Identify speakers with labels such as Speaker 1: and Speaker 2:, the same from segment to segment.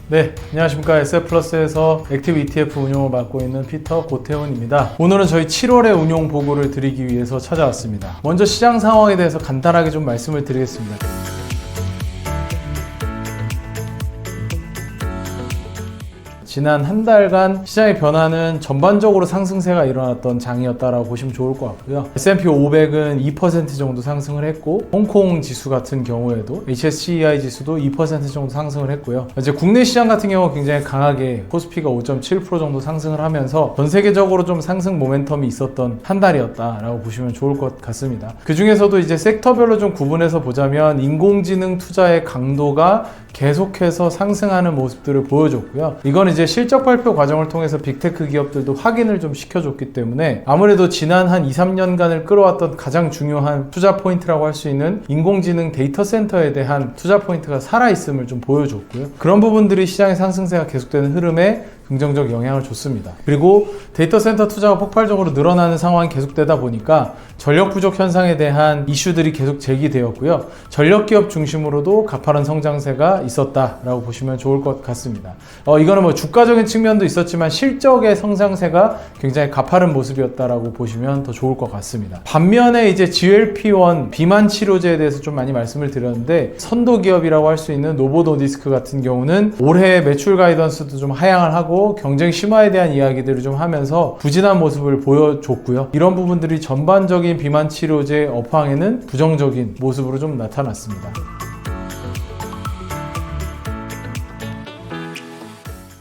Speaker 1: 네, 안녕하십니까. SF플러스에서 액티브 ETF 운용을 맡고 있는 피터 고태훈입니다. 오늘은 저희 7월의 운용 보고를 드리기 위해서 찾아왔습니다. 먼저 시장 상황에 대해서 간단하게 좀 말씀을 드리겠습니다. 지난 한 달간 시장의 변화는 전반적으로 상승세가 일어났던 장이었다라고 보시면 좋을 것 같고요. S&P 500은 2% 정도 상승을 했고, 홍콩 지수 같은 경우에도 HSCEI 지수도 2% 정도 상승을 했고요. 이제 국내 시장 같은 경우 굉장히 강하게 코스피가 5.7% 정도 상승을 하면서 전 세계적으로 좀 상승 모멘텀이 있었던 한 달이었다라고 보시면 좋을 것 같습니다. 그 중에서도 이제 섹터별로 좀 구분해서 보자면 인공지능 투자의 강도가 계속해서 상승하는 모습들을 보여줬고요. 이건 이제 실적 발표 과정을 통해서 빅테크 기업들도 확인을 좀 시켜줬기 때문에 아무래도 지난 한 2, 3년간을 끌어왔던 가장 중요한 투자 포인트라고 할 수 있는 인공지능 데이터 센터에 대한 투자 포인트가 살아있음을 좀 보여줬고요. 그런 부분들이 시장의 상승세가 계속되는 흐름에 긍정적 영향을 줬습니다. 그리고 데이터 센터 투자가 폭발적으로 늘어나는 상황이 계속되다 보니까 전력 부족 현상에 대한 이슈들이 계속 제기되었고요. 전력 기업 중심으로도 가파른 성장세가 있었다라고 보시면 좋을 것 같습니다. 이거는 뭐 주가적인 측면도 있었지만 실적의 성장세가 굉장히 가파른 모습이었다라고 보시면 더 좋을 것 같습니다. 반면에 이제 GLP-1 비만 치료제에 대해서 좀 많이 말씀을 드렸는데 선도 기업이라고 할 수 있는 노보 노디스크 같은 경우는 올해 매출 가이던스도 좀 하향을 하고 경쟁 심화에 대한 이야기들을 좀 하면서 부진한 모습을 보여줬고요. 이런 부분들이 전반적인 비만 치료제 업황에는 부정적인 모습으로 좀 나타났습니다.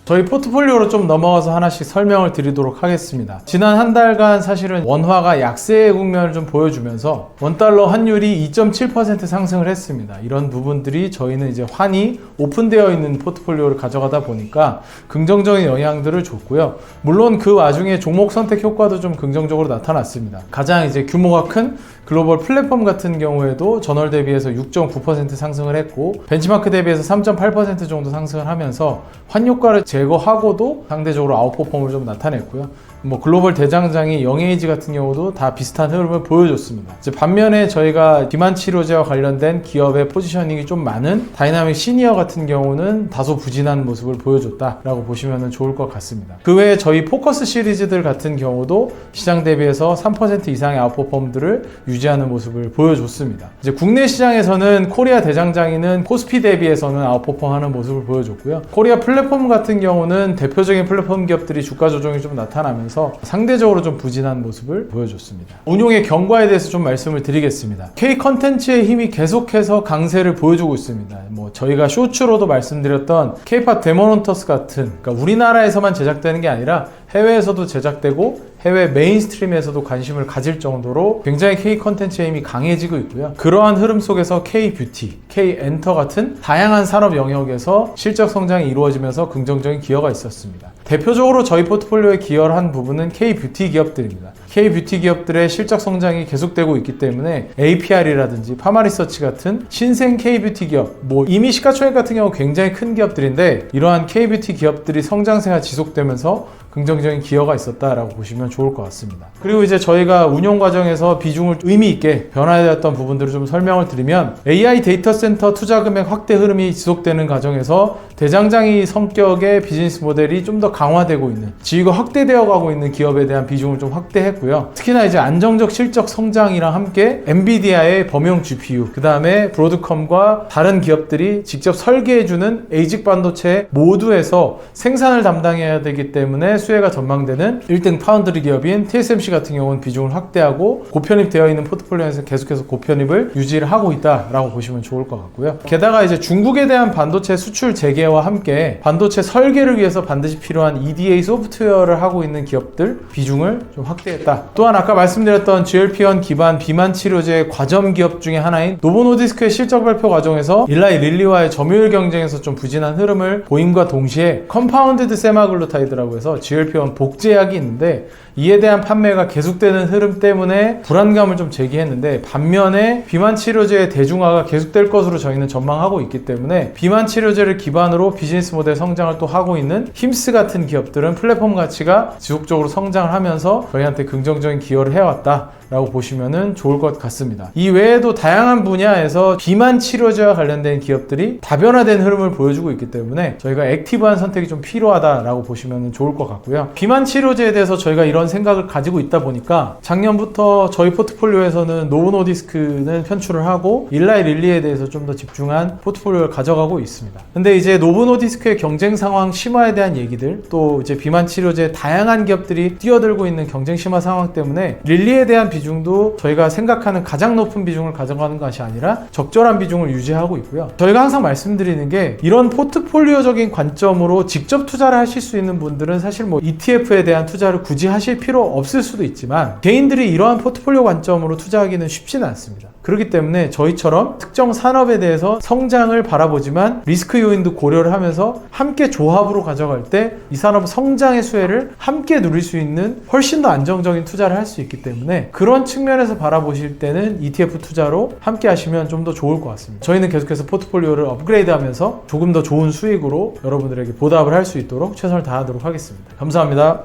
Speaker 1: 저희 포트폴리오로 좀 넘어가서 하나씩 설명을 드리도록 하겠습니다. 지난 한 달간 사실은 원화가 약세의 국면을 좀 보여주면서 원달러 환율이 2.7% 상승을 했습니다. 이런 부분들이 저희는 이제 환이 오픈되어 있는 포트폴리오를 가져가다 보니까 긍정적인 영향들을 줬고요. 물론 그 와중에 종목 선택 효과도 좀 긍정적으로 나타났습니다. 가장 이제 규모가 큰 글로벌 플랫폼 같은 경우에도 전월 대비해서 6.9% 상승을 했고 벤치마크 대비해서 3.8% 정도 상승을 하면서 환효과를 제거하고도 상대적으로 아웃퍼폼을 좀 나타냈고요. 뭐 글로벌 대장장이 영에이지 같은 경우도 다 비슷한 흐름을 보여줬습니다. 이제 반면에 저희가 비만 치료제와 관련된 기업의 포지셔닝이 좀 많은 다이나믹 시니어 같은 경우는 다소 부진한 모습을 보여줬다라고 보시면 좋을 것 같습니다. 그 외에 저희 포커스 시리즈들 같은 경우도 시장 대비해서 3% 이상의 아웃퍼폼들을 유지하는 모습을 보여줬습니다. 이제 국내 시장에서는 코리아 대장장이는 코스피 대비해서는 아웃퍼폼하는 모습을 보여줬고요. 코리아 플랫폼 같은 경우는 대표적인 플랫폼 기업들이 주가 조정이 좀 나타나면서 상대적으로 좀 부진한 모습을 보여줬습니다. 운용의 경과에 대해서 좀 말씀을 드리겠습니다. K 컨텐츠의 힘이 계속해서 강세를 보여주고 있습니다. 뭐 저희가 쇼츠로도 말씀드렸던 K-팝 데몬헌터스 같은, 그러니까 우리나라에서만 제작되는 게 아니라 해외에서도 제작되고 해외 메인스트림에서도 관심을 가질 정도로 굉장히 K 컨텐츠의 힘이 강해지고 있고요. 그러한 흐름 속에서 K 뷰티, K 엔터 같은 다양한 산업 영역에서 실적 성장이 이루어지면서 긍정적인 기여가 있었습니다. 대표적으로 저희 포트폴리오에 기여를 한 부분은 K 뷰티 기업들입니다. K 뷰티 기업들의 실적 성장이 계속되고 있기 때문에 APR이라든지 파마리서치 같은 신생 K 뷰티 기업, 뭐 이미 시가총액 같은 경우 굉장히 큰 기업들인데 이러한 K 뷰티 기업들이 성장세가 지속되면서 긍정적인 기여가 있었다라고 보시면 좋을 것 같습니다. 그리고 이제 저희가 운용 과정에서 비중을 의미 있게 변화되었던 부분들을 좀 설명을 드리면 AI 데이터 센터 투자 금액 확대 흐름이 지속되는 과정에서 대장장이 성격의 비즈니스 모델이 좀 더 강화되고 있는, 지위가 확대되어 가고 있는 기업에 대한 비중을 좀 확대했고요. 특히나 이제 안정적 실적 성장이랑 함께 엔비디아의 범용 GPU, 그 다음에 브로드컴과 다른 기업들이 직접 설계해주는 에이직 반도체 모두에서 생산을 담당해야 되기 때문에 수혜가 전망되는 1등 파운드리 기업인 TSMC 같은 경우는 비중을 확대하고 고편입되어 있는 포트폴리오에서 계속해서 고편입을 유지를 하고 있다라고 보시면 좋을 것 같고요. 게다가 이제 중국에 대한 반도체 수출 재개와 함께 반도체 설계를 위해서 반드시 필요한 EDA 소프트웨어를 하고 있는 기업들 비중을 좀 확대했다. 또한 아까 말씀드렸던 GLP-1 기반 비만 치료제 과점 기업 중에 하나인 노보 노디스크의 실적 발표 과정에서 일라이 릴리와의 점유율 경쟁에서 좀 부진한 흐름을 보임과 동시에 컴파운디드 세마글루타이드라고 해서 GLP-1 복제약이 있는데 이에 대한 판매가 계속되는 흐름 때문에 불안감을 좀 제기했는데 반면에 비만 치료제의 대중화가 계속될 것으로 저희는 전망하고 있기 때문에 비만 치료제를 기반으로 비즈니스 모델 성장을 또 하고 있는 힘스 같은 기업들은 플랫폼 가치가 지속적으로 성장을 하면서 저희한테 긍정적인 기여를 해왔다 라고 보시면 좋을 것 같습니다. 이 외에도 다양한 분야에서 비만 치료제와 관련된 기업들이 다변화된 흐름을 보여주고 있기 때문에 저희가 액티브한 선택이 좀 필요하다라고 보시면 좋을 것 같고요. 비만 치료제에 대해서 저희가 이런 생각을 가지고 있다 보니까 작년부터 저희 포트폴리오에서는 노보노디스크는 편출을 하고 일라이 릴리에 대해서 좀 더 집중한 포트폴리오를 가져가고 있습니다. 근데 이제 노보노디스크의 경쟁 상황 심화에 대한 얘기들, 또 이제 비만 치료제 다양한 기업들이 뛰어들고 있는 경쟁 심화 상황 때문에 릴리에 대한 비중도 저희가 생각하는 가장 높은 비중을 가져가는 것이 아니라 적절한 비중을 유지하고 있고요. 저희가 항상 말씀드리는 게 이런 포트폴리오적인 관점으로 직접 투자를 하실 수 있는 분들은 사실 뭐 ETF에 대한 투자를 굳이 하실 필요 없을 수도 있지만 개인들이 이러한 포트폴리오 관점으로 투자하기는 쉽지는 않습니다. 그렇기 때문에 저희처럼 특정 산업에 대해서 성장을 바라보지만 리스크 요인도 고려를 하면서 함께 조합으로 가져갈 때 이 산업 성장의 수혜를 함께 누릴 수 있는 훨씬 더 안정적인 투자를 할 수 있기 때문에 그런 측면에서 바라보실 때는 ETF 투자로 함께 하시면 좀 더 좋을 것 같습니다. 저희는 계속해서 포트폴리오를 업그레이드하면서 조금 더 좋은 수익으로 여러분들에게 보답을 할 수 있도록 최선을 다하도록 하겠습니다. 감사합니다.